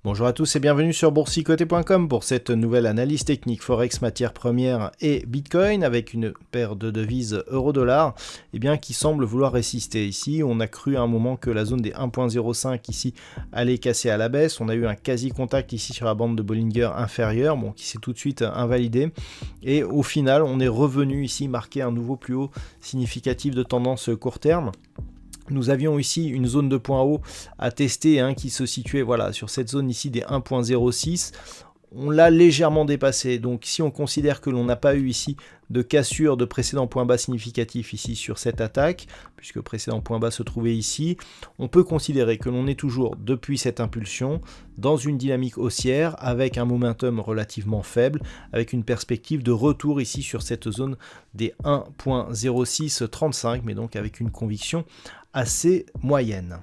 Bonjour à tous et bienvenue sur boursicoté.com pour cette nouvelle analyse technique Forex, matières premières et Bitcoin avec une paire de devises euro-dollar qui semble vouloir résister. Ici, on a cru à un moment que la zone des 1.05 ici allait casser à la baisse. On a eu un quasi-contact ici sur la bande de Bollinger inférieure qui s'est tout de suite invalidé. Et au final, on est revenu ici marquer un nouveau plus haut significatif de tendance court terme. Nous avions ici une zone de point haut à tester qui se situait sur cette zone ici des 1.06. On l'a légèrement dépassé. Donc si on considère que l'on n'a pas eu ici de cassure de précédent point bas significatif ici sur cette attaque, puisque le précédent point bas se trouvait ici, on peut considérer que l'on est toujours depuis cette impulsion dans une dynamique haussière avec un momentum relativement faible, avec une perspective de retour ici sur cette zone des 1.0635, mais donc avec une conviction assez moyenne.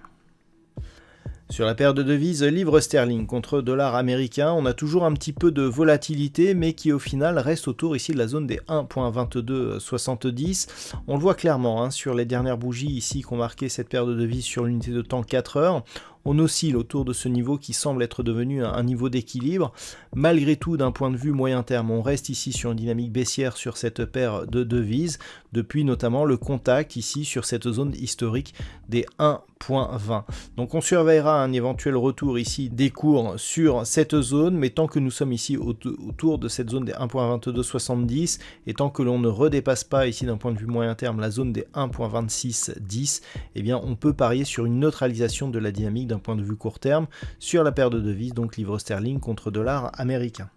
Sur la paire de devises livre sterling contre dollar américain, on a toujours un petit peu de volatilité, mais qui au final reste autour ici de la zone des 1.2270. On le voit clairement sur les dernières bougies ici qui ont marqué cette paire de devises sur l'unité de temps 4 heures. On oscille autour de ce niveau qui semble être devenu un niveau d'équilibre. Malgré tout, d'un point de vue moyen terme, on reste ici sur une dynamique baissière sur cette paire de devises, depuis notamment le contact ici sur cette zone historique des 1.20. Donc on surveillera un éventuel retour ici des cours sur cette zone, mais tant que nous sommes ici autour de cette zone des 1.2270, et tant que l'on ne redépasse pas ici d'un point de vue moyen terme la zone des 1.2610, on peut parier sur une neutralisation de la dynamique d'un point de vue court terme sur la paire de devises, donc livre sterling contre dollar américain.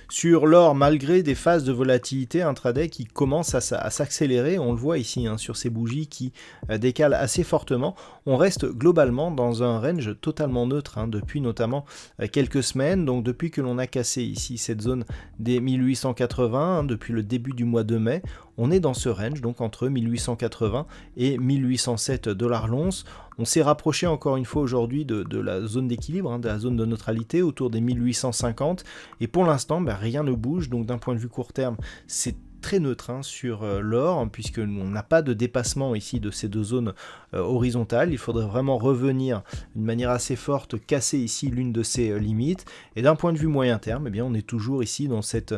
Sur l'or, malgré des phases de volatilité intraday qui commencent à s'accélérer, on le voit ici sur ces bougies qui décalent assez fortement, on reste globalement dans un range totalement neutre depuis notamment quelques semaines. Donc depuis que l'on a cassé ici cette zone des 1880, depuis le début du mois de mai, on est dans ce range, donc entre 1880 et 1807 $ l'once. On s'est rapproché encore une fois aujourd'hui de la zone d'équilibre, de la zone de neutralité autour des 1850, et pour l'instant rien ne bouge. Donc d'un point de vue court terme, c'est très neutre sur l'or, puisque on n'a pas de dépassement ici de ces deux zones horizontales. Il faudrait vraiment revenir d'une manière assez forte, casser ici l'une de ces limites. Et d'un point de vue moyen terme, on est toujours ici dans cette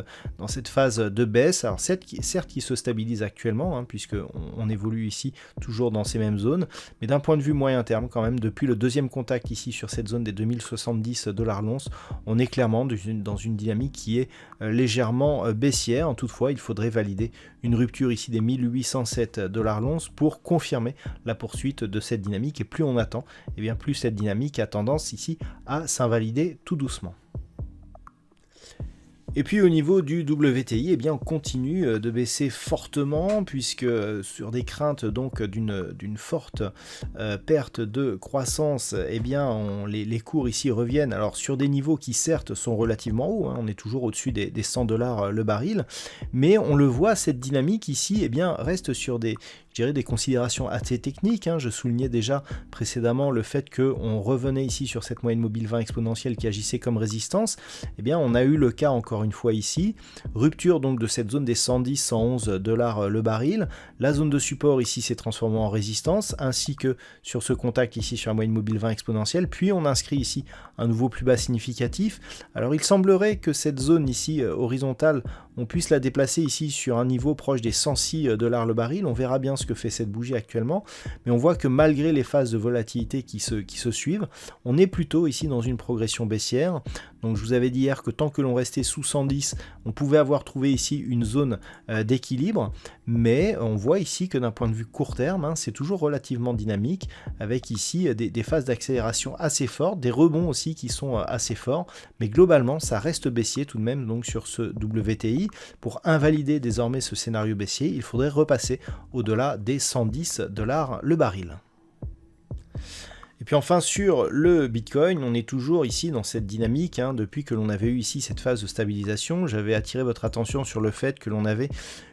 phase de baisse. Alors certes qui se stabilise actuellement, puisque on évolue ici toujours dans ces mêmes zones, mais d'un point de vue moyen terme quand même, depuis le deuxième contact ici sur cette zone des 2070 $ l'once, on est clairement dans une dynamique qui est légèrement baissière. Toutefois, il faudrait valider une rupture ici des 1807 $ l'once pour confirmer la poursuite de cette dynamique, et plus on attend, plus cette dynamique a tendance ici à s'invalider tout doucement. Et puis au niveau du WTI, on continue de baisser fortement, puisque sur des craintes donc d'une forte perte de croissance, les cours ici reviennent. Alors sur des niveaux qui certes sont relativement hauts, on est toujours au-dessus des 100 $ le baril, mais on le voit, cette dynamique ici reste sur des considérations assez techniques. Je soulignais déjà précédemment le fait qu'on revenait ici sur cette moyenne mobile 20 exponentielle qui agissait comme résistance. On a eu le cas encore une fois ici, rupture donc de cette zone des 110-111 $ le baril. La zone de support ici s'est transformée en résistance, ainsi que sur ce contact ici sur la moyenne mobile 20 exponentielle. Puis on inscrit ici un nouveau plus bas significatif. Alors il semblerait que cette zone ici horizontale, on puisse la déplacer ici sur un niveau proche des 106 $ le baril. On verra bien ce que fait cette bougie actuellement, mais on voit que malgré les phases de volatilité qui se suivent, on est plutôt ici dans une progression baissière. Donc je vous avais dit hier que tant que l'on restait sous 110, on pouvait avoir trouvé ici une zone d'équilibre, mais on voit ici que d'un point de vue court terme, c'est toujours relativement dynamique, avec ici des phases d'accélération assez fortes, des rebonds aussi qui sont assez forts, mais globalement ça reste baissier tout de même. Donc sur ce WTI, pour invalider désormais ce scénario baissier, il faudrait repasser au-delà des 110 $ le baril. Et puis enfin sur le Bitcoin, on est toujours ici dans cette dynamique, hein, depuis que l'on avait eu ici cette phase de stabilisation. J'avais attiré votre attention sur le fait que l'on avait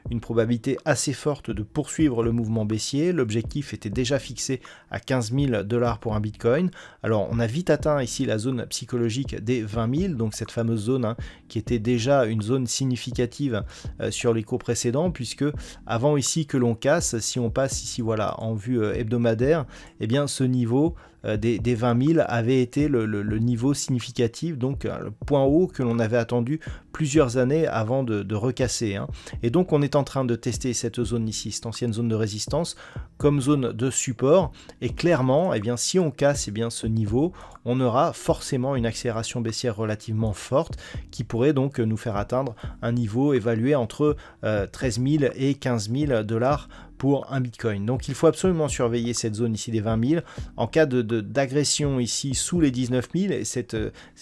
une probabilité assez forte de poursuivre le mouvement baissier. L'objectif était déjà fixé à 15 000 $ pour un Bitcoin. Alors on a vite atteint ici la zone psychologique des 20 000, donc cette fameuse zone, hein, qui était déjà une zone significative sur les cours précédents, puisque avant ici que l'on casse, si on passe ici voilà en vue hebdomadaire, eh bien ce niveau des 20 000 avait été le niveau significatif, donc le point haut que l'on avait attendu plusieurs années avant de recasser, hein. Et donc on est en train de tester cette zone ici, cette ancienne zone de résistance, comme zone de support, et clairement, eh bien, si on casse eh bien, ce niveau, on aura forcément une accélération baissière relativement forte, qui pourrait donc nous faire atteindre un niveau évalué entre 13 000 et 15 000 $ pour un Bitcoin. Donc il faut absolument surveiller cette zone ici des 20 000. En cas d'agression ici sous les 19 000, et cette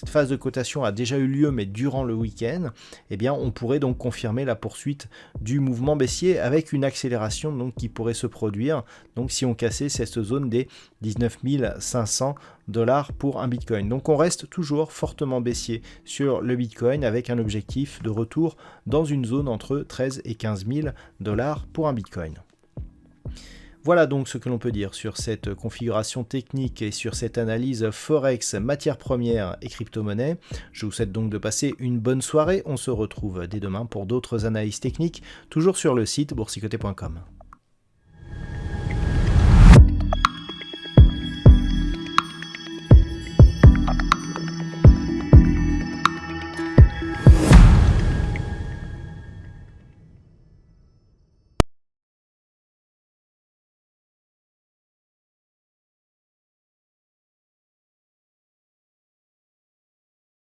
phase de cotation a déjà eu lieu, mais durant le week-end, eh bien on pourrait donc confirmer la poursuite du mouvement baissier avec une accélération donc, qui pourrait se produire. Donc si on cassait cette zone des 19 500 $ pour un Bitcoin. Donc on reste toujours fortement baissier sur le Bitcoin avec un objectif de retour dans une zone entre 13 et 15 000 $ pour un Bitcoin. Voilà donc ce que l'on peut dire sur cette configuration technique et sur cette analyse Forex, matières premières et crypto-monnaie. Je vous souhaite donc de passer une bonne soirée. On se retrouve dès demain pour d'autres analyses techniques, toujours sur le site boursicoté.com.